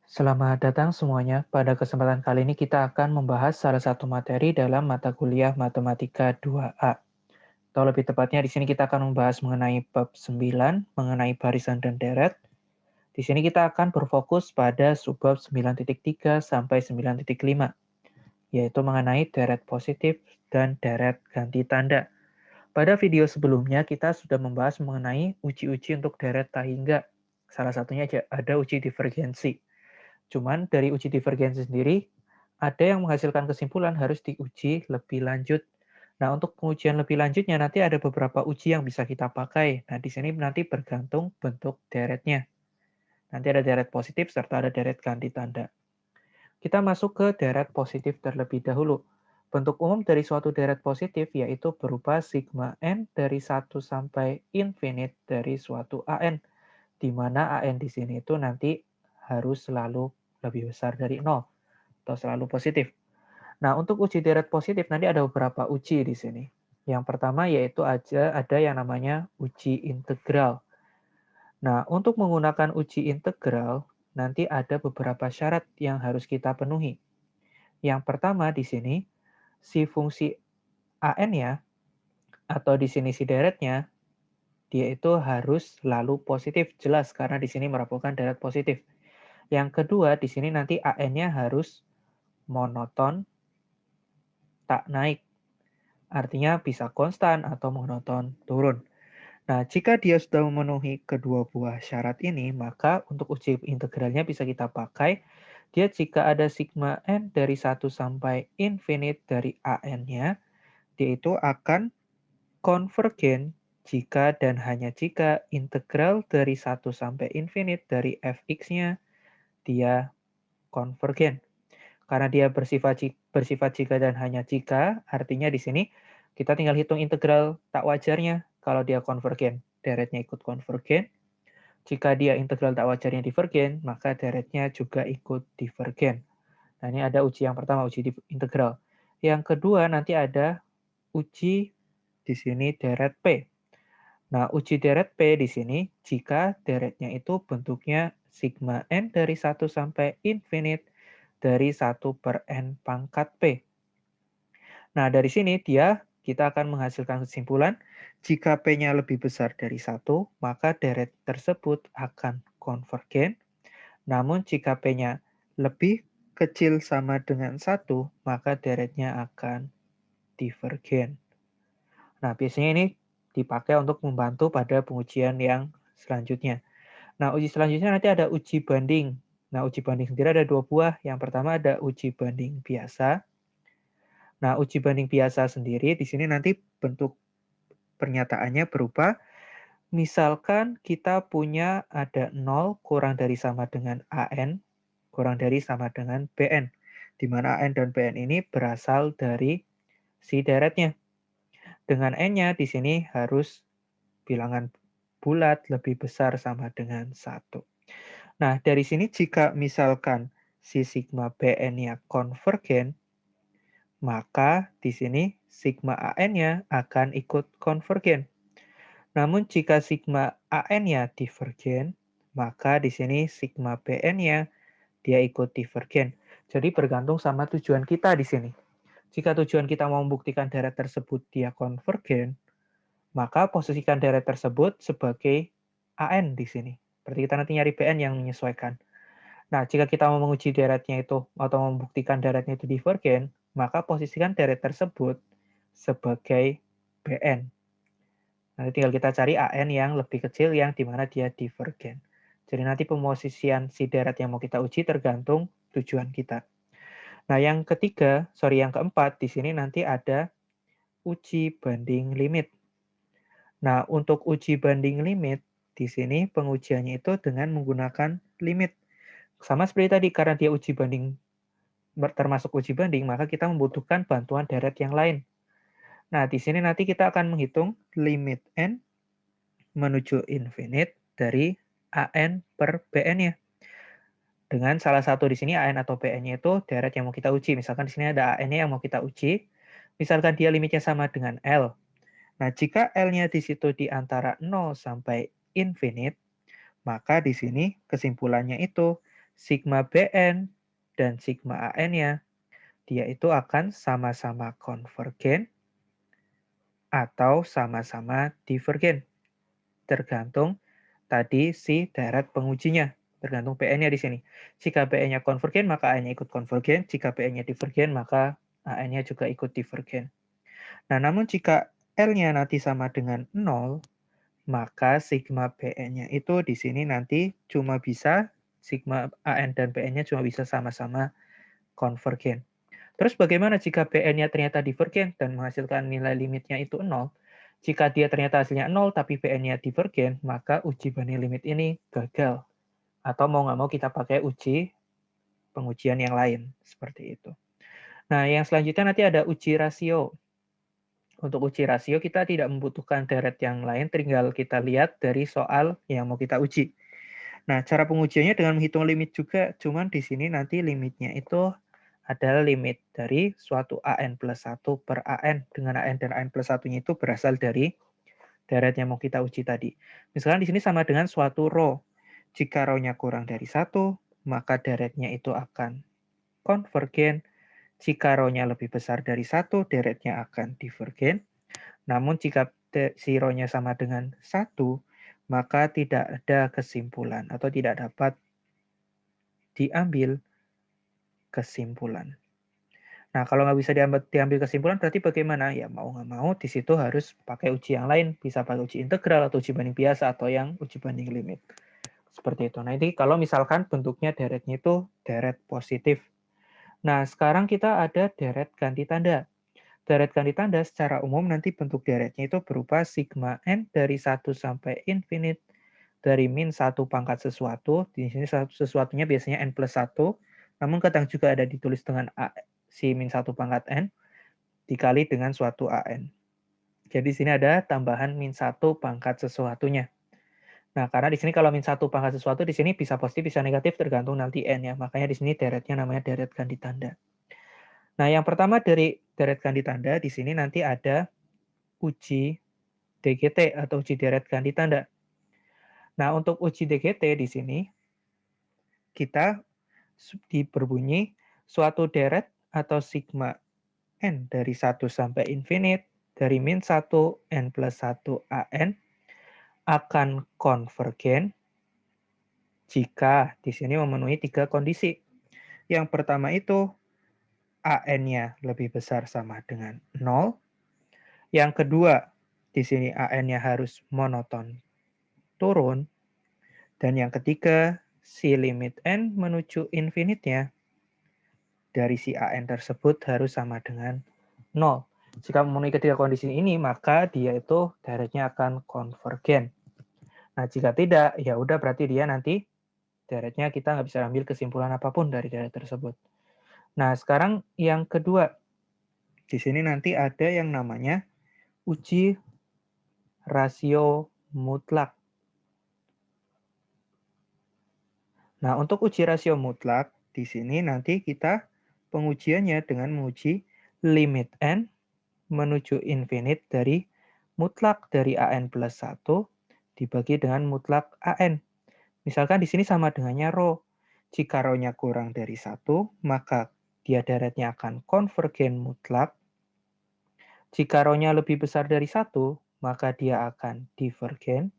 Selamat datang semuanya. Pada kesempatan kali ini kita akan membahas salah satu materi dalam mata kuliah Matematika 2A. Atau lebih tepatnya di sini kita akan membahas mengenai bab 9, mengenai barisan dan deret. Di sini kita akan berfokus pada subbab 9.3 sampai 9.5, yaitu mengenai deret positif dan deret ganti tanda. Pada video sebelumnya kita sudah membahas mengenai uji-uji untuk deret tak hingga. Salah satunya ada uji divergensi. Cuman dari uji divergensi sendiri, ada yang menghasilkan kesimpulan harus diuji lebih lanjut. Nah, untuk pengujian lebih lanjutnya nanti ada beberapa uji yang bisa kita pakai. Nah, di sini nanti bergantung bentuk deretnya. Nanti ada deret positif serta ada deret ganti tanda. Kita masuk ke deret positif terlebih dahulu. Bentuk umum dari suatu deret positif yaitu berupa sigma n dari 1 sampai infinite dari suatu AN, di mana AN di sini itu nanti harus selalu lebih besar dari 0 atau selalu positif. Nah, untuk uji deret positif nanti ada beberapa uji di sini. Yang pertama yaitu ada yang namanya uji integral. Nah, untuk menggunakan uji integral nanti ada beberapa syarat yang harus kita penuhi. Yang pertama di sini si fungsi AN ya, atau di sini si deretnya, dia itu harus selalu positif, jelas karena di sini merupakan deret positif. Yang kedua, di sini nanti AN-nya harus monoton, tak naik. Artinya bisa konstan atau monoton turun. Nah, jika dia sudah memenuhi kedua buah syarat ini, maka untuk uji integralnya bisa kita pakai. Dia jika ada sigma n dari 1 sampai infinite dari AN-nya, dia itu akan konvergen jika dan hanya jika integral dari 1 sampai infinite dari fx-nya dia konvergen. Karena dia bersifat jika dan hanya jika, artinya di sini kita tinggal hitung integral tak wajarnya kalau dia konvergen. Deretnya ikut konvergen. Jika dia integral tak wajarnya divergen, maka deretnya juga ikut divergen. Nah, ini ada uji yang pertama, uji integral. Yang kedua nanti ada uji di sini deret P. Nah, uji deret P di sini jika deretnya itu bentuknya sigma n dari 1 sampai infinite dari 1 per n pangkat P. Nah, dari sini kita akan menghasilkan kesimpulan jika P-nya lebih besar dari 1, maka deret tersebut akan konvergen. Namun jika P-nya lebih kecil sama dengan 1, maka deretnya akan divergen. Nah, biasanya ini dipakai untuk membantu pada pengujian yang selanjutnya. Nah, uji selanjutnya nanti ada uji banding. Nah, uji banding sendiri ada dua buah. Yang pertama ada uji banding biasa. Nah, uji banding biasa sendiri di sini nanti bentuk pernyataannya berupa, misalkan kita punya ada 0 kurang dari sama dengan AN, kurang dari sama dengan BN, di mana AN dan BN ini berasal dari si deretnya. Dengan N-nya di sini harus bilangan bulat lebih besar sama dengan 1. Nah, dari sini jika misalkan si sigma BN-nya konvergen, maka di sini sigma AN-nya akan ikut konvergen. Namun jika sigma AN-nya divergen, maka di sini sigma BN-nya dia ikut divergen. Jadi bergantung sama tujuan kita di sini. Jika tujuan kita mau membuktikan deret tersebut dia konvergen, maka posisikan deret tersebut sebagai AN di sini. Berarti kita nanti nyari BN yang menyesuaikan. Nah, jika kita mau menguji deretnya itu atau membuktikan deretnya itu divergen, maka posisikan deret tersebut sebagai BN. Nanti tinggal kita cari AN yang lebih kecil yang dimana dia divergen. Jadi nanti pemosisian si deret yang mau kita uji tergantung tujuan kita. Nah, yang keempat, di sini nanti ada uji banding limit. Nah, untuk uji banding limit, di sini pengujiannya itu dengan menggunakan limit. Sama seperti tadi, karena dia uji banding termasuk uji banding, maka kita membutuhkan bantuan deret yang lain. Nah, di sini nanti kita akan menghitung limit n menuju infinite dari AN per BN-nya. Dengan salah satu di sini AN atau BN-nya itu deret yang mau kita uji. Misalkan di sini ada AN-nya yang mau kita uji. Misalkan dia limitnya sama dengan L. Nah, jika L-nya di situ di antara 0 sampai infinite, maka di sini kesimpulannya itu sigma Bn dan sigma An-nya, dia itu akan sama-sama konvergen atau sama-sama divergen. Tergantung tadi si deret pengujinya. Tergantung Pn-nya di sini. Jika Pn-nya konvergen, maka A-nya ikut konvergen. Jika Pn-nya divergen, maka An-nya juga ikut divergen. Nah, namun jika L-nya nanti sama dengan 0, maka sigma Bn-nya itu di sini nanti cuma bisa, sigma An dan Bn-nya cuma bisa sama-sama konvergen. Terus bagaimana jika Bn-nya ternyata divergen dan menghasilkan nilai limitnya itu 0? Jika dia ternyata hasilnya 0 tapi Bn-nya divergen, maka uji banding limit ini gagal. Atau mau nggak mau kita pakai uji pengujian yang lain. Seperti itu. Nah, yang selanjutnya nanti ada uji rasio. Untuk uji rasio kita tidak membutuhkan deret yang lain, tinggal kita lihat dari soal yang mau kita uji. Nah, cara pengujiannya dengan menghitung limit juga, cuman di sini nanti limitnya itu adalah limit dari suatu AN plus 1 per AN, dengan AN dan AN plus 1-nya itu berasal dari deret yang mau kita uji tadi. Misalkan di sini sama dengan suatu row. Jika row-nya kurang dari 1, maka deretnya itu akan konvergen. Jika row-nya lebih besar dari 1, deretnya akan divergen. Namun jika si row-nya sama dengan 1, maka tidak ada kesimpulan atau tidak dapat diambil kesimpulan. Nah, kalau nggak bisa diambil kesimpulan, berarti bagaimana? Ya, mau nggak mau, di situ harus pakai uji yang lain. Bisa pakai uji integral, atau uji banding biasa, atau yang uji banding limit. Seperti itu. Nah, ini kalau misalkan bentuknya deretnya itu deret positif. Nah, sekarang kita ada deret ganti tanda. Deret ganti tanda secara umum nanti bentuk deretnya itu berupa sigma n dari 1 sampai infinite dari min 1 pangkat sesuatu. Di sini sesuatunya biasanya n plus 1. Namun kadang juga ada ditulis dengan A, si min 1 pangkat n dikali dengan suatu AN. Jadi di sini ada tambahan min 1 pangkat sesuatunya. Nah, karena di sini kalau min 1 pangkat sesuatu, di sini bisa positif, bisa negatif, tergantung nanti n ya. Makanya di sini deretnya namanya deret ganti tanda. Nah, yang pertama dari deret ganti tanda, di sini nanti ada uji DGT atau uji deret ganti tanda. Nah, untuk uji DGT di sini, kita berbunyi suatu deret atau sigma n dari 1 sampai infinite dari min 1 n plus 1 an akan konvergen jika di sini memenuhi 3 kondisi. Yang pertama itu an-nya lebih besar sama dengan 0. Yang kedua, di sini an-nya harus monoton turun. Dan yang ketiga, si limit n menuju infinite-nya dari si an tersebut harus sama dengan 0. Jika memenuhi ketiga kondisi ini, maka dia itu deretnya akan konvergen. Nah, jika tidak, ya udah berarti dia nanti deretnya kita nggak bisa ambil kesimpulan apapun dari deret tersebut. Nah, sekarang yang kedua. Di sini nanti ada yang namanya uji rasio mutlak. Nah, untuk uji rasio mutlak, di sini nanti kita pengujiannya dengan menguji limit n menuju infinite dari mutlak dari an plus 1 dibagi dengan mutlak an. Misalkan di sini sama dengannya rho. Jika rho-nya kurang dari 1, maka dia deretnya akan konvergen mutlak. Jika rho-nya lebih besar dari 1, maka dia akan divergen.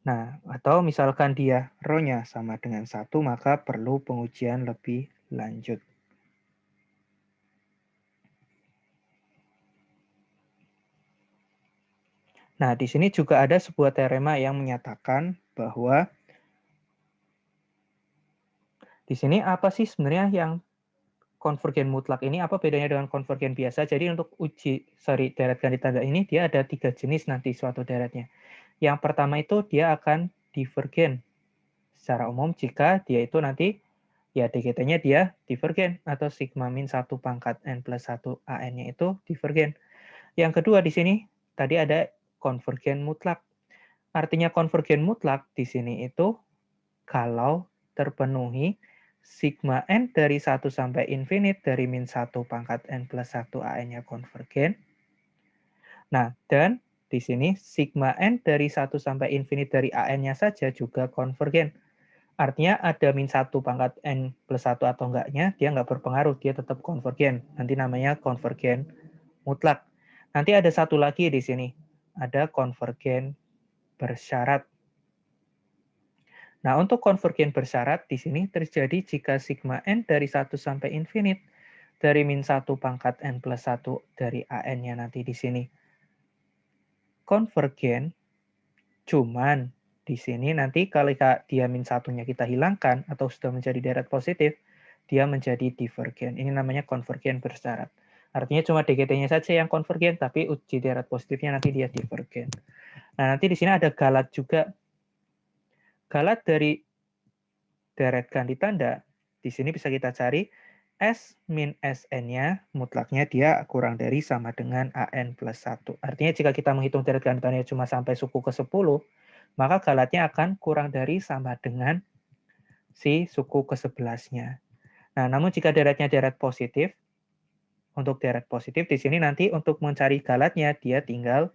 Nah, atau misalkan dia rho-nya sama dengan 1, maka perlu pengujian lebih lanjut. Nah, di sini juga ada sebuah teorema yang menyatakan bahwa di sini apa sih sebenarnya yang konvergen mutlak ini, apa bedanya dengan konvergen biasa? Jadi untuk deret ganti tanda ini, dia ada 3 jenis nanti suatu deretnya. Yang pertama itu dia akan divergen. Secara umum jika dia itu nanti, ya DGT-nya dia divergen, atau sigma min 1 pangkat n plus 1 an-nya itu divergen. Yang kedua di sini, tadi ada konvergen mutlak. Artinya konvergen mutlak di sini itu kalau terpenuhi sigma n dari 1 sampai infinite dari min 1 pangkat n plus 1 an-nya konvergen. Nah, dan di sini sigma n dari 1 sampai infinite dari an-nya saja juga konvergen. Artinya ada min 1 pangkat N plus 1 atau enggaknya, dia nggak berpengaruh, dia tetap konvergen. Nanti namanya konvergen mutlak. Nanti ada satu lagi di sini, ada konvergen bersyarat. Nah, untuk konvergen bersyarat di sini terjadi jika sigma N dari 1 sampai infinite, dari min 1 pangkat N plus 1 dari AN-nya nanti di sini konvergen, cuman di sini nanti kalau dia min satunya kita hilangkan atau sudah menjadi deret positif, dia menjadi divergen. Ini namanya konvergen bersyarat. Artinya cuma DGT-nya saja yang konvergen, tapi uji deret positifnya nanti dia divergen. Nah, nanti di sini ada galat juga. Galat dari deret ganti tanda, di sini bisa kita cari S min Sn-nya mutlaknya dia kurang dari sama dengan AN plus 1. Artinya jika kita menghitung deret ganti tandanya cuma sampai suku ke-10, maka galatnya akan kurang dari sama dengan si suku ke-11-nya. Nah, namun jika deretnya deret positif, untuk deret positif di sini nanti untuk mencari galatnya dia tinggal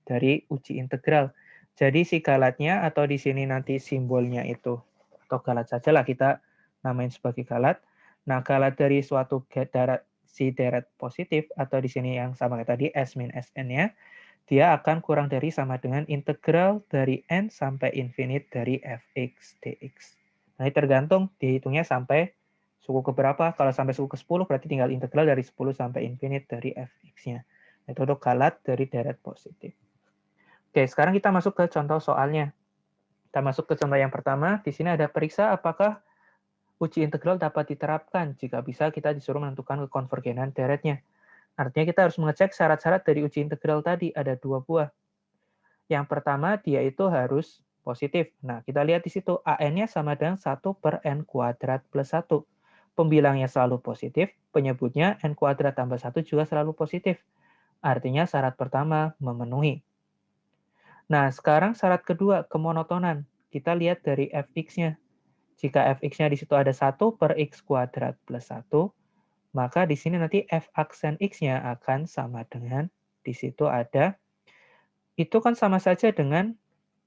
dari uji integral. Jadi si galatnya atau di sini nanti simbolnya itu atau galat sajalah kita namain sebagai galat. Nah, galat dari suatu deret positif atau di sini yang sama kayak tadi S min Sn-nya, dia akan kurang dari sama dengan integral dari n sampai infinite dari fx dx. Nah, ini tergantung dihitungnya sampai suku ke berapa. Kalau sampai suku ke-10 berarti tinggal integral dari 10 sampai infinite dari fx-nya. Itu untuk galat dari deret positif. Oke, sekarang kita masuk ke contoh soalnya. Kita masuk ke contoh yang pertama. Di sini ada periksa apakah uji integral dapat diterapkan. Jika bisa, kita disuruh menentukan kekonvergenan deretnya. Artinya kita harus mengecek syarat-syarat dari uji integral tadi. Ada 2 buah. Yang pertama, dia itu harus positif. Nah, kita lihat di situ, AN-nya sama dengan 1 per N kuadrat plus 1. Pembilangnya selalu positif, penyebutnya N kuadrat tambah 1 juga selalu positif. Artinya syarat pertama memenuhi. Nah, sekarang syarat kedua, kemonotonan. Kita lihat dari fx-nya. Jika fx-nya di situ ada 1 per x kuadrat plus 1, maka di sini nanti f aksen x-nya akan sama dengan di situ ada, itu kan sama saja dengan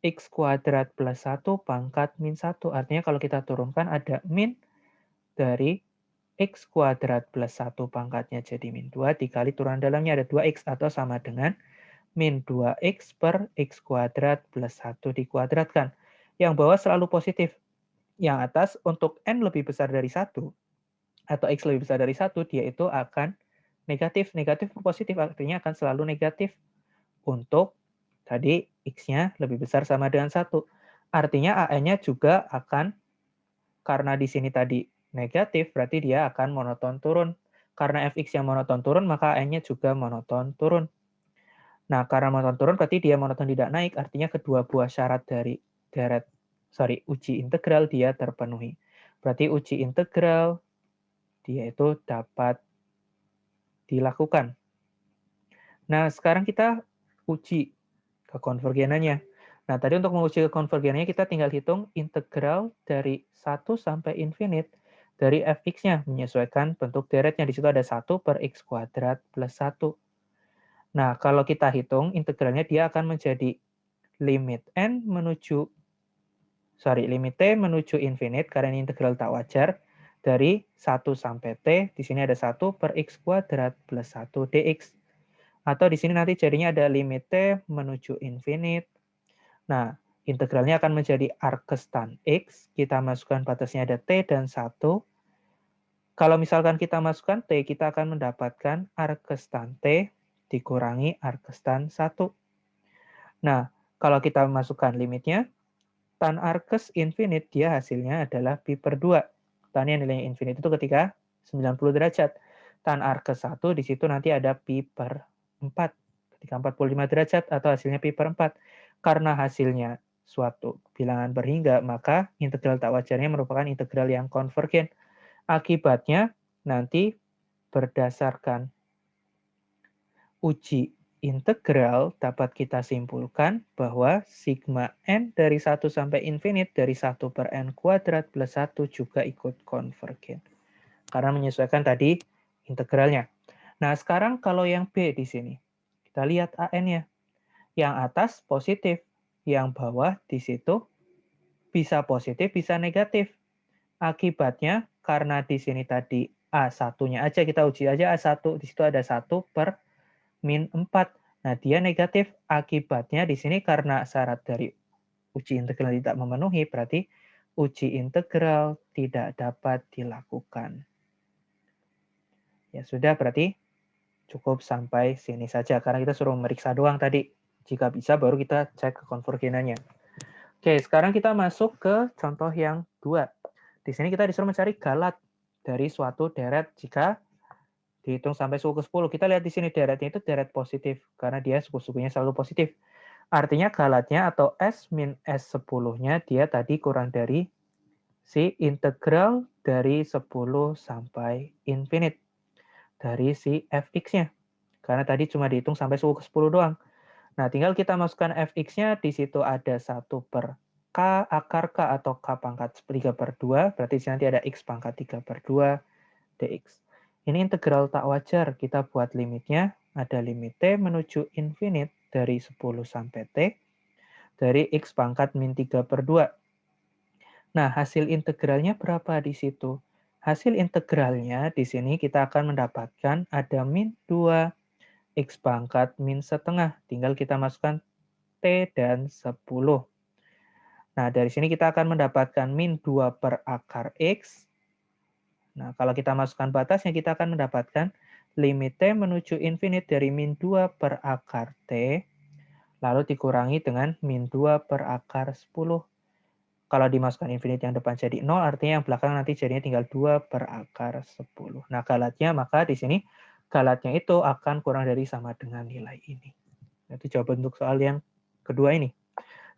x kuadrat plus 1 pangkat min 1. Artinya kalau kita turunkan ada min dari x kuadrat plus 1 pangkatnya jadi min 2, dikali turunan dalamnya ada 2x atau sama dengan min 2x per x kuadrat plus 1 dikuadratkan. Yang bawah selalu positif. Yang atas untuk n lebih besar dari 1, atau x lebih besar dari 1, dia itu akan negatif. Negatif per positif artinya akan selalu negatif. Untuk tadi x-nya lebih besar sama dengan 1. Artinya AN-nya juga akan, karena di sini tadi negatif, berarti dia akan monoton turun. Karena fx yang monoton turun, maka AN-nya juga monoton turun. Nah, karena monoton turun berarti dia monoton tidak naik, artinya kedua buah syarat dari uji integral dia terpenuhi. Berarti uji integral dia itu dapat dilakukan. Nah, sekarang kita uji kekonvergenannya. Nah, tadi untuk menguji kekonvergenannya kita tinggal hitung integral dari 1 sampai infinite dari fx-nya menyesuaikan bentuk deretnya. Di situ ada 1 per x kuadrat plus 1. Nah, kalau kita hitung integralnya dia akan menjadi limit limit t menuju infinite karena ini integral tak wajar dari 1 sampai t. Di sini ada 1 per x kuadrat plus 1 dx. Atau di sini nanti jadinya ada limit t menuju infinite. Nah, integralnya akan menjadi arcus tan x. Kita masukkan batasnya ada t dan 1. Kalau misalkan kita masukkan T, kita akan mendapatkan arcus tan T dikurangi arcus tan 1. Nah, kalau kita masukkan limitnya, tan arcus infinite, dia hasilnya adalah pi per 2. Tan yang nilainya infinite itu ketika 90 derajat. Tan arcus 1 di situ nanti ada pi per 4. Ketika 45 derajat atau hasilnya pi per 4. Karena hasilnya suatu bilangan berhingga, maka integral tak wajarnya merupakan integral yang konvergen. Akibatnya, nanti berdasarkan uji integral dapat kita simpulkan bahwa sigma n dari 1 sampai infinite dari 1 per n kuadrat plus 1 juga ikut konvergen. Karena menyesuaikan tadi integralnya. Nah, sekarang kalau yang B di sini. Kita lihat AN-nya. Yang atas positif, yang bawah di situ bisa positif, bisa negatif. Akibatnya, karena di sini tadi A1-nya aja, kita uji aja A1, di situ ada 1 per min 4. Nah, dia negatif. Akibatnya di sini karena syarat dari uji integral tidak memenuhi, berarti uji integral tidak dapat dilakukan. Ya sudah, berarti cukup sampai sini saja, karena kita suruh memeriksa doang tadi. Jika bisa, baru kita cek kekonvergenannya. Oke, sekarang kita masuk ke contoh yang 2. Di sini kita disuruh mencari galat dari suatu deret jika dihitung sampai suku ke-10. Kita lihat di sini deretnya itu deret positif, karena dia suku-sukunya selalu positif. Artinya galatnya atau S min S10-nya dia tadi kurang dari si integral dari 10 sampai infinite dari si fx-nya. Karena tadi cuma dihitung sampai suku ke-10 doang. Nah, tinggal kita masukkan fx-nya, di situ ada 1 per k akar k atau k pangkat 3 per 2, berarti nanti ada x pangkat 3 per 2 dx. Ini integral tak wajar, kita buat limitnya, ada limit t menuju infinite dari 10 sampai t, dari x pangkat min 3 per 2. Nah, hasil integralnya berapa di situ? Hasil integralnya di sini kita akan mendapatkan ada min 2 x pangkat min setengah. Tinggal kita masukkan t dan 10. Nah, dari sini kita akan mendapatkan min 2 per akar x. Nah, kalau kita masukkan batasnya, kita akan mendapatkan limit t menuju infinite dari min 2 per akar t, lalu dikurangi dengan min 2 per akar 10. Kalau dimasukkan infinite yang depan jadi 0, artinya yang belakang nanti jadinya tinggal 2 per akar 10. Nah, galatnya, maka di sini galatnya itu akan kurang dari sama dengan nilai ini. Itu jawaban untuk soal yang kedua ini.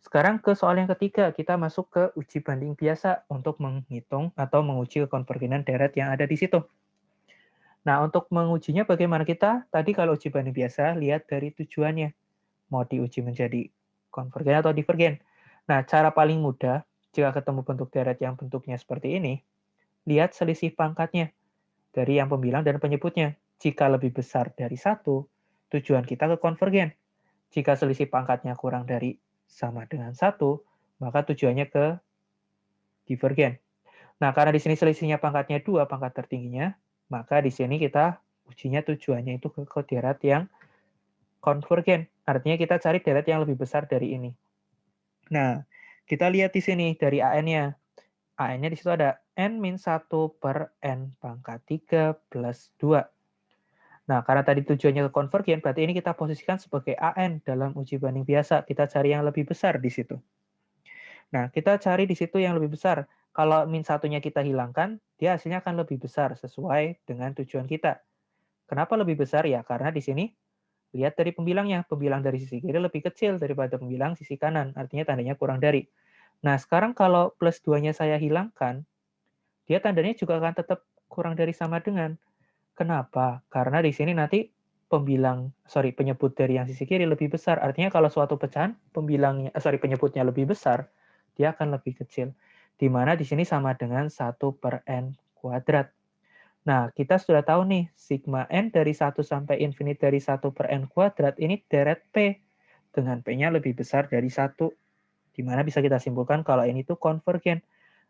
Sekarang ke soal yang ketiga, kita masuk ke uji banding biasa untuk menghitung atau menguji kekonvergenan deret yang ada di situ. Nah, untuk mengujinya bagaimana kita? Tadi kalau uji banding biasa, lihat dari tujuannya. Mau diuji menjadi konvergen atau divergen. Nah, cara paling mudah, jika ketemu bentuk deret yang bentuknya seperti ini, lihat selisih pangkatnya dari yang pembilang dan penyebutnya. Jika lebih besar dari 1, tujuan kita ke konvergen. Jika selisih pangkatnya kurang dari sama dengan 1, maka tujuannya ke divergen. Nah, karena di sini selisihnya pangkatnya 2, pangkat tertingginya, maka di sini kita ujinya tujuannya itu ke deret yang konvergen. Artinya kita cari deret yang lebih besar dari ini. Nah, kita lihat di sini dari AN-nya. AN-nya di situ ada N-1 per N pangkat 3 plus 2. Nah, karena tadi tujuannya ke konvergen, berarti ini kita posisikan sebagai AN dalam uji banding biasa. Kita cari yang lebih besar di situ. Nah, kita cari di situ yang lebih besar. Kalau min satunya kita hilangkan, dia hasilnya akan lebih besar sesuai dengan tujuan kita. Kenapa lebih besar? Ya, karena di sini lihat dari pembilangnya. Pembilang dari sisi kiri lebih kecil daripada pembilang sisi kanan. Artinya tandanya kurang dari. Nah, sekarang kalau plus 2-nya saya hilangkan, dia tandanya juga akan tetap kurang dari sama dengan. Kenapa? Karena di sini nanti penyebut dari yang sisi kiri lebih besar. Artinya kalau suatu pecahan penyebutnya lebih besar, dia akan lebih kecil. Di mana di sini sama dengan 1 per N kuadrat. Nah, kita sudah tahu nih, sigma N dari 1 sampai infinite dari 1 per N kuadrat ini deret P. Dengan P-nya lebih besar dari 1. Di mana bisa kita simpulkan kalau ini tuh konvergen.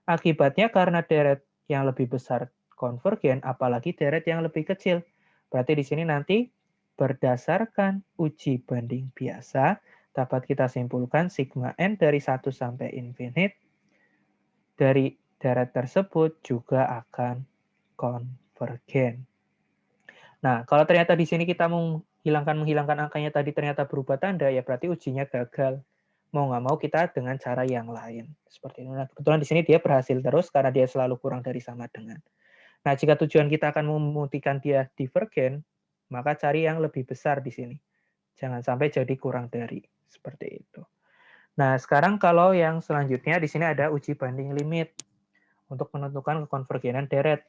Akibatnya karena deret yang lebih besar konvergen, apalagi deret yang lebih kecil. Berarti di sini nanti berdasarkan uji banding biasa, dapat kita simpulkan sigma N dari 1 sampai infinite dari deret tersebut juga akan konvergen. Nah, kalau ternyata di sini kita menghilangkan angkanya tadi ternyata berubah tanda, ya berarti ujinya gagal. Mau nggak mau kita dengan cara yang lain. Seperti itu. Nah, kebetulan di sini dia berhasil terus karena dia selalu kurang dari sama dengan. Nah, jika tujuan kita akan membuktikan dia divergen, maka cari yang lebih besar di sini. Jangan sampai jadi kurang dari. Seperti itu. Nah, sekarang kalau yang selanjutnya di sini ada uji banding limit untuk menentukan kekonvergenan deret.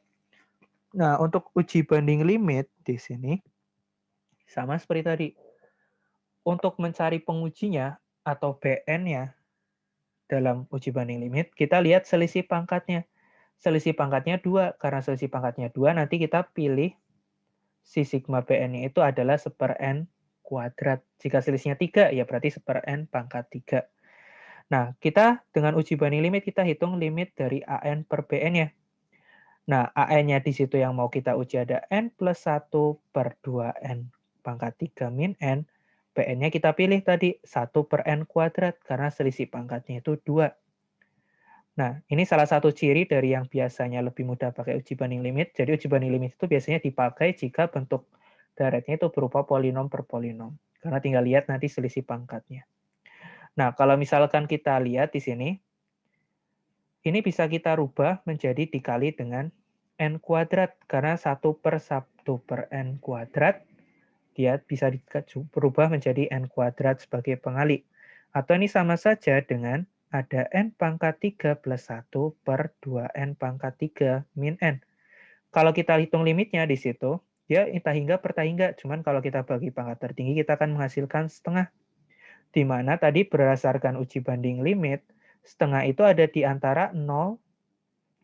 Nah, untuk uji banding limit di sini sama seperti tadi. Untuk mencari pengujinya atau BN-nya dalam uji banding limit, kita lihat selisih pangkatnya. Selisih pangkatnya 2. Karena selisih pangkatnya 2, nanti kita pilih si sigma BN-nya itu adalah 1/n kuadrat. Jika selisihnya 3, ya berarti 1/n pangkat 3. Nah, kita dengan uji banding limit, kita hitung limit dari AN per BN-nya. Nah, AN-nya di situ yang mau kita uji ada N plus 1 per 2N pangkat 3 min N. BN-nya kita pilih tadi 1 per N kuadrat, karena selisih pangkatnya itu 2. Nah, ini salah satu ciri dari yang biasanya lebih mudah pakai uji banding limit. Jadi uji banding limit itu biasanya dipakai jika bentuk deret-nya itu berupa polinom per polinom. Karena tinggal lihat nanti selisih pangkatnya. Nah, kalau misalkan kita lihat di sini, ini bisa kita rubah menjadi dikali dengan N kuadrat. Karena 1 per 1 per N kuadrat, dia bisa berubah menjadi N kuadrat sebagai pengali. Atau ini sama saja dengan ada N pangkat 3 plus 1 per 2N pangkat 3 min N. Kalau kita hitung limitnya di situ, dia tahingga per tahingga. Cuman kalau kita bagi pangkat tertinggi, kita akan menghasilkan setengah. Di mana tadi berdasarkan uji banding limit, setengah itu ada di antara 0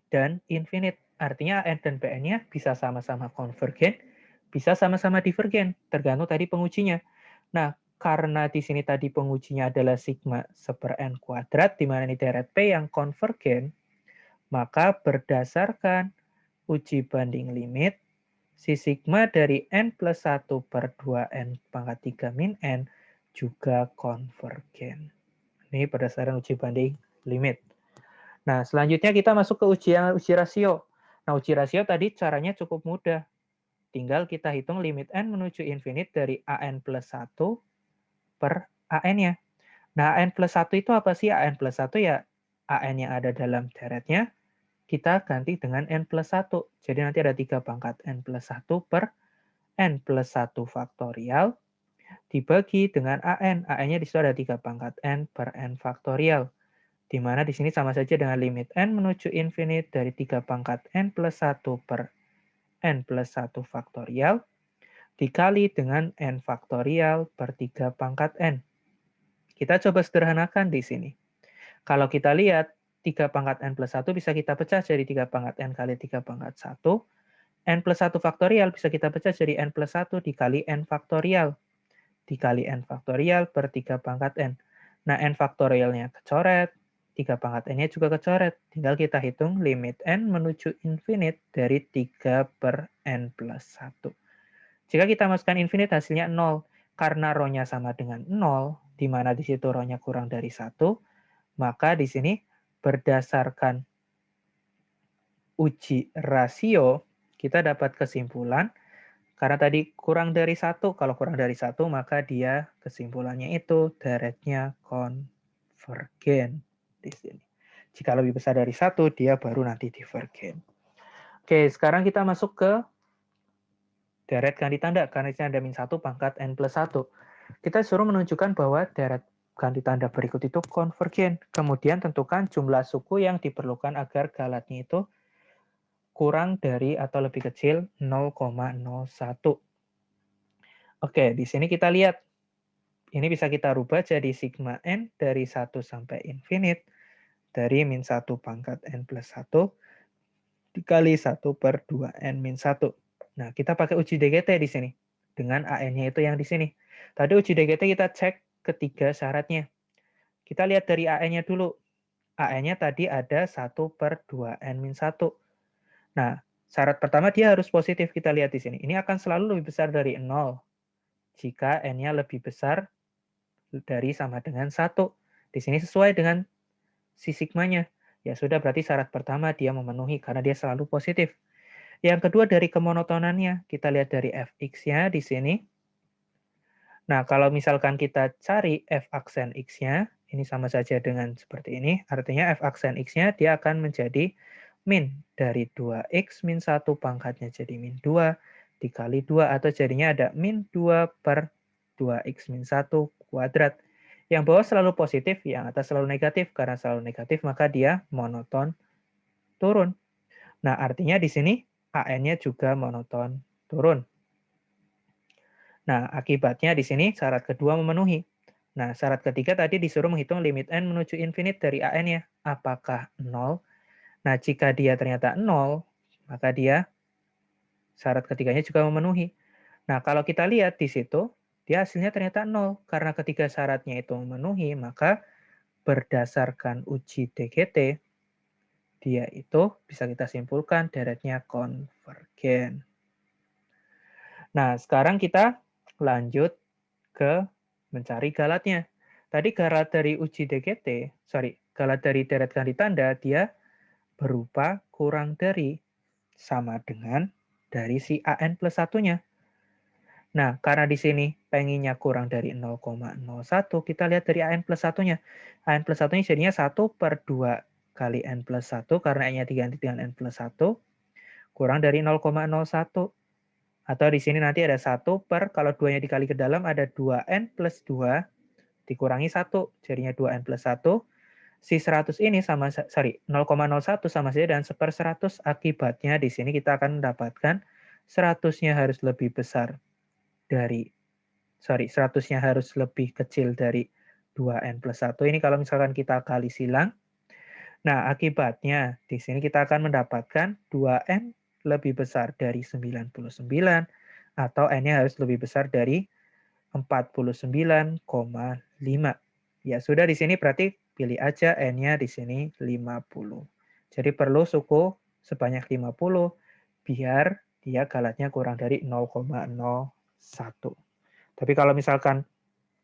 dan infinite. Artinya N dan Pn-nya bisa sama-sama konvergen, bisa sama-sama divergen, tergantung tadi pengujinya. Nah, karena di sini tadi pengujinya adalah sigma seper N kuadrat, di mana ini deret P yang konvergen, maka berdasarkan uji banding limit, si sigma dari N plus 1 per 2N pangkat 3 min N juga konvergen. Ini berdasarkan uji banding limit. Nah, selanjutnya kita masuk ke uji rasio. Nah, uji rasio tadi caranya cukup mudah. Tinggal kita hitung limit N menuju infinite dari AN plus 1 per AN-nya. Nah, AN plus 1 itu apa sih? AN plus 1 ya AN yang ada dalam deretnya, kita ganti dengan N plus 1. Jadi nanti ada 3 pangkat N plus 1 per N plus 1 faktorial dibagi dengan AN. AN-nya di situ ada 3 pangkat N per N faktorial. Di mana di sini sama saja dengan limit N menuju infinite dari 3 pangkat N plus 1 per N plus 1 faktorial dikali dengan N faktorial per 3 pangkat N. Kita coba sederhanakan di sini. Kalau kita lihat, 3 pangkat N plus 1 bisa kita pecah jadi 3 pangkat N kali 3 pangkat 1. N plus 1 faktorial bisa kita pecah jadi N plus 1 dikali N faktorial. Dikali N faktorial per 3 pangkat N. Nah, N faktorialnya kecoret, 3 pangkat N-nya juga kecoret. Tinggal kita hitung limit N menuju infinite dari 3 per N plus 1. Jika kita masukkan infinite, hasilnya 0. Karena rho-nya sama dengan 0, di mana di situ rho-nya kurang dari 1, maka di sini berdasarkan uji rasio, kita dapat kesimpulan, karena tadi kurang dari 1, kalau kurang dari 1, maka dia kesimpulannya itu deretnya konvergen di sini. Jika lebih besar dari 1, dia baru nanti divergen. Oke, sekarang kita masuk ke deret ganti tanda, karena di sini ada min 1 pangkat N plus 1. Kita suruh menunjukkan bahwa deret ganti tanda berikut itu konvergen. Kemudian tentukan jumlah suku yang diperlukan agar galatnya itu kurang dari atau lebih kecil 0,01. Oke, di sini kita lihat. Ini bisa kita rubah jadi sigma N dari 1 sampai infinite dari min 1 pangkat N plus 1 dikali 1 per 2N min 1. Nah, kita pakai uji DGT di sini. Dengan AN-nya itu yang di sini. Tadi uji DGT kita cek ketiga syaratnya. Kita lihat dari AN-nya dulu. AN-nya tadi ada 1 per 2N min 1. Nah, syarat pertama dia harus positif. Kita lihat di sini. Ini akan selalu lebih besar dari 0. Jika N-nya lebih besar dari sama dengan 1. Di sini sesuai dengan si sigmanya. Ya sudah, berarti syarat pertama dia memenuhi karena dia selalu positif. Yang kedua dari kemonotonannya, kita lihat dari fx-nya di sini. Nah, kalau misalkan kita cari f aksen x-nya, ini sama saja dengan seperti ini. Artinya f aksen x-nya dia akan menjadi min dari 2x min 1 pangkatnya jadi min 2 dikali 2 atau jadinya ada min 2 per 2x min 1 kuadrat. Yang bawah selalu positif, yang atas selalu negatif. Karena selalu negatif maka dia monoton turun. Nah, artinya di sini AN-nya juga monoton turun. Nah, akibatnya di sini syarat kedua memenuhi. Nah, syarat ketiga tadi disuruh menghitung limit N menuju infinite dari AN-nya. Apakah 0? Nah, jika dia ternyata 0, maka dia syarat ketiganya juga memenuhi. Nah, kalau kita lihat di situ, dia hasilnya ternyata 0. Karena ketiga syaratnya itu memenuhi, maka berdasarkan uji DGT, dia itu bisa kita simpulkan deretnya konvergen. Nah, sekarang kita lanjut ke mencari galatnya. Tadi galat dari uji DGT, galat dari deret ganti tanda, dia berupa kurang dari sama dengan dari si AN plus satunya. Nah, karena di sini pengennya kurang dari 0,01, kita lihat dari AN plus satunya. AN plus satunya jadinya 1 per 2 kali N plus 1, karena N-nya diganti dengan N plus 1, kurang dari 0,01. Atau di sini nanti ada 1 per, kalau 2-nya dikali ke dalam, ada 2N plus 2 dikurangi 1, jadinya 2N plus 1. Si 100 ini 0,01 sama saja dengan 1/100. Akibatnya di sini kita akan mendapatkan 100-nya harus lebih besar dari, 100-nya harus lebih kecil dari 2N plus 1. Ini kalau misalkan kita kali silang. Nah, akibatnya di sini kita akan mendapatkan 2N lebih besar dari 99, atau N-nya harus lebih besar dari 49,5. Ya sudah, di sini berarti pilih aja N-nya di sini 50. Jadi perlu suku sebanyak 50 biar dia galatnya kurang dari 0,01. Tapi kalau misalkan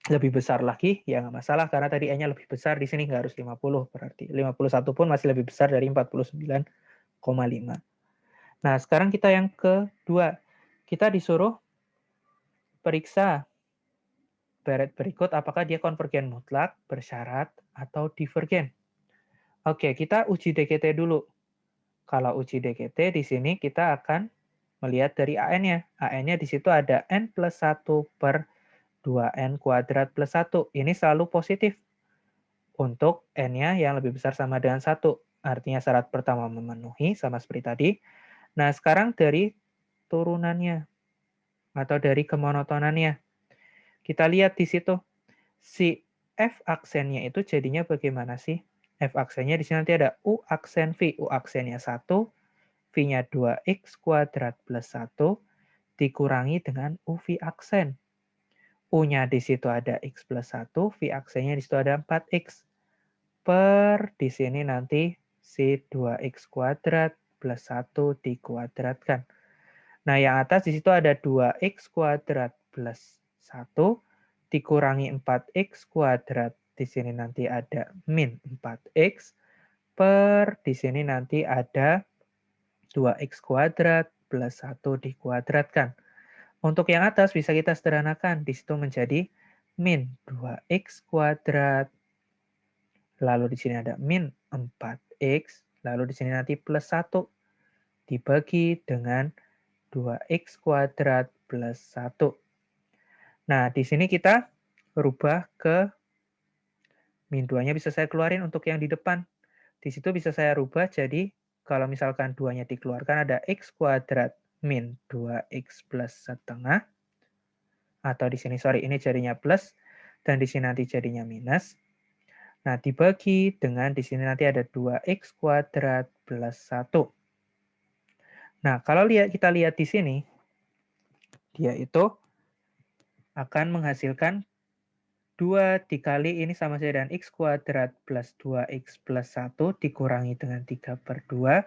lebih besar lagi, ya nggak masalah, karena tadi N-nya lebih besar, di sini nggak harus 50, berarti 51 pun masih lebih besar dari 49,5. Nah, sekarang kita yang kedua. Kita disuruh periksa deret berikut apakah dia konvergen mutlak, bersyarat, atau divergen. Oke, kita uji DGT dulu. Kalau uji DGT, di sini kita akan melihat dari AN-nya. AN-nya di situ ada N plus 1 per 2N kuadrat plus 1. Ini selalu positif untuk N-nya yang lebih besar sama dengan 1. Artinya syarat pertama memenuhi, sama seperti tadi. Nah, sekarang dari turunannya, atau dari kemonotonannya. Kita lihat di situ, si F aksennya itu jadinya bagaimana sih? F aksennya di sini nanti ada U aksen V. U aksennya 1, V-nya 2X kuadrat plus 1, dikurangi dengan UV aksen. U-nya di situ ada X plus 1, V aksennya di situ ada 4X. Per di sini nanti si 2X kuadrat plus 1 dikuadratkan. Nah, yang atas di situ ada 2X kuadrat plus 1 dikurangi 4X kuadrat. Di sini nanti ada min 4X per di sini nanti ada 2X kuadrat plus 1 dikuadratkan. Untuk yang atas bisa kita sederhanakan. Di situ menjadi min 2X kuadrat. Lalu di sini ada min 4X. Lalu di sini nanti plus 1 dibagi dengan 2X kuadrat plus 1. Nah, di sini kita rubah ke min 2-nya bisa saya keluarin untuk yang di depan. Di situ bisa saya rubah jadi kalau misalkan 2-nya dikeluarkan ada X kuadrat min 2X plus setengah. Atau di sini, ini jadinya plus. Dan di sini nanti jadinya minus. Nah, dibagi dengan di sini nanti ada 2X kuadrat plus 1. Nah, kalau kita lihat di sini, dia itu akan menghasilkan 2 dikali ini sama saja dengan X kuadrat plus 2X plus 1 dikurangi dengan 3/2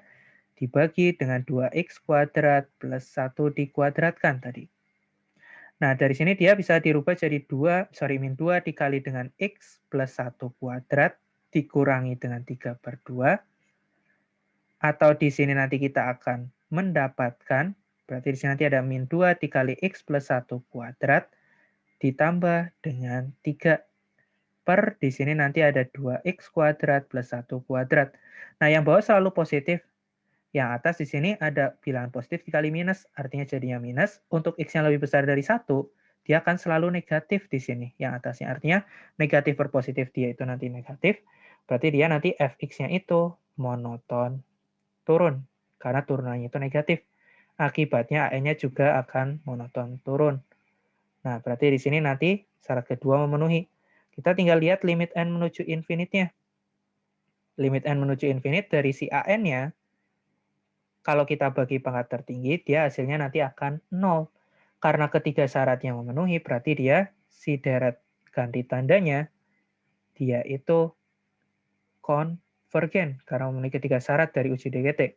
dibagi dengan 2X kuadrat plus 1 dikuadratkan tadi. Nah, dari sini dia bisa dirubah jadi min 2 dikali dengan X plus 1 kuadrat dikurangi dengan 3/2. Atau di sini nanti kita akan mendapatkan, berarti di sini nanti ada min 2 dikali X plus 1 kuadrat ditambah dengan 3 per di sini nanti ada 2X kuadrat plus 1 kuadrat. Nah, yang bawah selalu positif. Yang atas di sini ada bilangan positif dikali minus, artinya jadinya minus. Untuk X yang lebih besar dari 1, dia akan selalu negatif di sini, yang atasnya. Artinya negatif per positif dia itu nanti negatif, berarti dia nanti Fx-nya itu monoton turun, karena turunannya itu negatif. Akibatnya AN-nya juga akan monoton turun. Nah, berarti di sini nanti syarat kedua memenuhi. Kita tinggal lihat limit N menuju infinite-nya. Limit N menuju infinite dari si AN-nya, kalau kita bagi pangkat tertinggi, dia hasilnya nanti akan 0. Karena ketiga syaratnya memenuhi, berarti dia si deret ganti tandanya, dia itu konvergen karena memenuhi ketiga syarat dari uji DGT.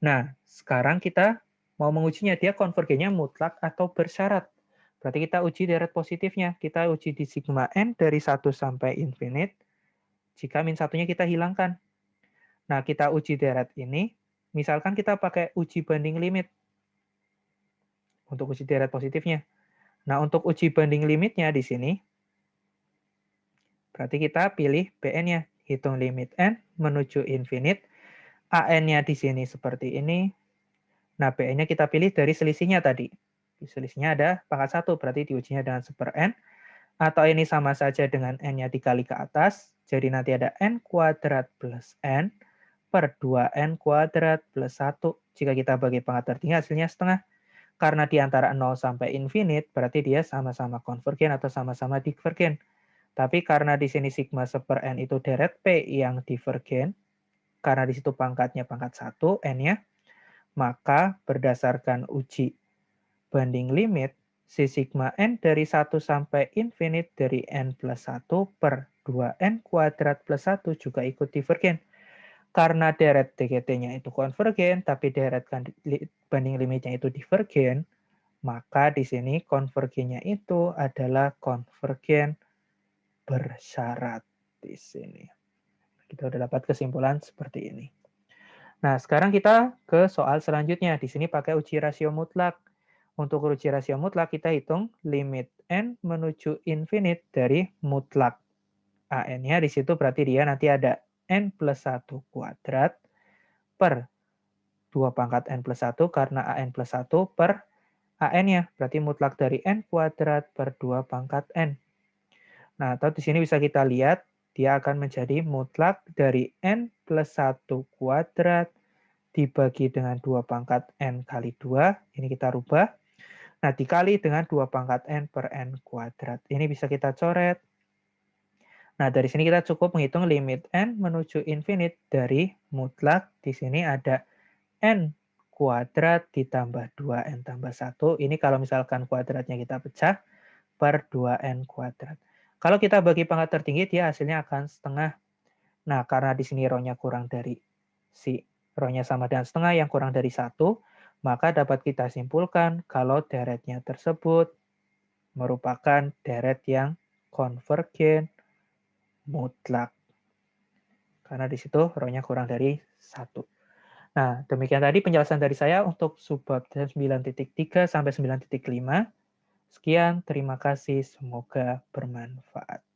Nah, sekarang kita mau mengujinya, dia konvergennya mutlak atau bersyarat. Berarti kita uji deret positifnya. Kita uji di sigma n dari 1 sampai infinite, jika min satunya kita hilangkan. Nah, kita uji deret ini, misalkan kita pakai uji banding limit untuk uji deret positifnya. Nah, untuk uji banding limitnya di sini, berarti kita pilih Bn-nya. Hitung limit n menuju infinite. An-nya di sini seperti ini. Nah, Bn-nya kita pilih dari selisihnya tadi. Selisihnya ada pangkat 1, berarti diujinya dengan 1 per n. Atau ini sama saja dengan n-nya dikali ke atas. Jadi nanti ada n kuadrat plus n per 2n kuadrat plus 1. Jika kita bagi pangkat tertinggi, hasilnya setengah. Karena di antara 0 sampai infinite, berarti dia sama-sama konvergen atau sama-sama divergen. Tapi karena di sini sigma 1 per n itu deret P yang divergen, karena di situ pangkatnya pangkat 1, n-nya, maka berdasarkan uji banding limit, si sigma n dari 1 sampai infinite dari n plus 1 per 2n kuadrat plus 1 juga ikut divergen. Karena deret DGT-nya itu konvergen, tapi deret banding limitnya itu divergen, maka di sini konvergennya itu adalah konvergen bersyarat di sini. Kita sudah dapat kesimpulan seperti ini. Nah, sekarang kita ke soal selanjutnya. Di sini pakai uji rasio mutlak. Untuk uji rasio mutlak, kita hitung limit n menuju infinite dari mutlak. An-nya di situ berarti dia nanti ada n plus 1 kuadrat per 2 pangkat n plus 1 karena an plus 1 per an-nya. Berarti mutlak dari n kuadrat per 2 pangkat n. Nah, atau di sini bisa kita lihat, dia akan menjadi mutlak dari n plus 1 kuadrat dibagi dengan 2 pangkat n kali 2. Ini kita rubah. Nah, dikali dengan 2 pangkat n per n kuadrat. Ini bisa kita coret. Nah, dari sini kita cukup menghitung limit n menuju infinite dari mutlak. Di sini ada n kuadrat ditambah 2n tambah 1. Ini kalau misalkan kuadratnya kita pecah per 2n kuadrat. Kalau kita bagi pangkat tertinggi, dia hasilnya akan setengah. Nah, karena di sini rho-nya kurang dari si rho-nya sama dengan setengah yang kurang dari 1, maka dapat kita simpulkan kalau deretnya tersebut merupakan deret yang konvergen mutlak. Karena di situ rho-nya kurang dari 1. Nah, demikian tadi penjelasan dari saya untuk subbab 9.3 sampai 9.5. Sekian, terima kasih, semoga bermanfaat.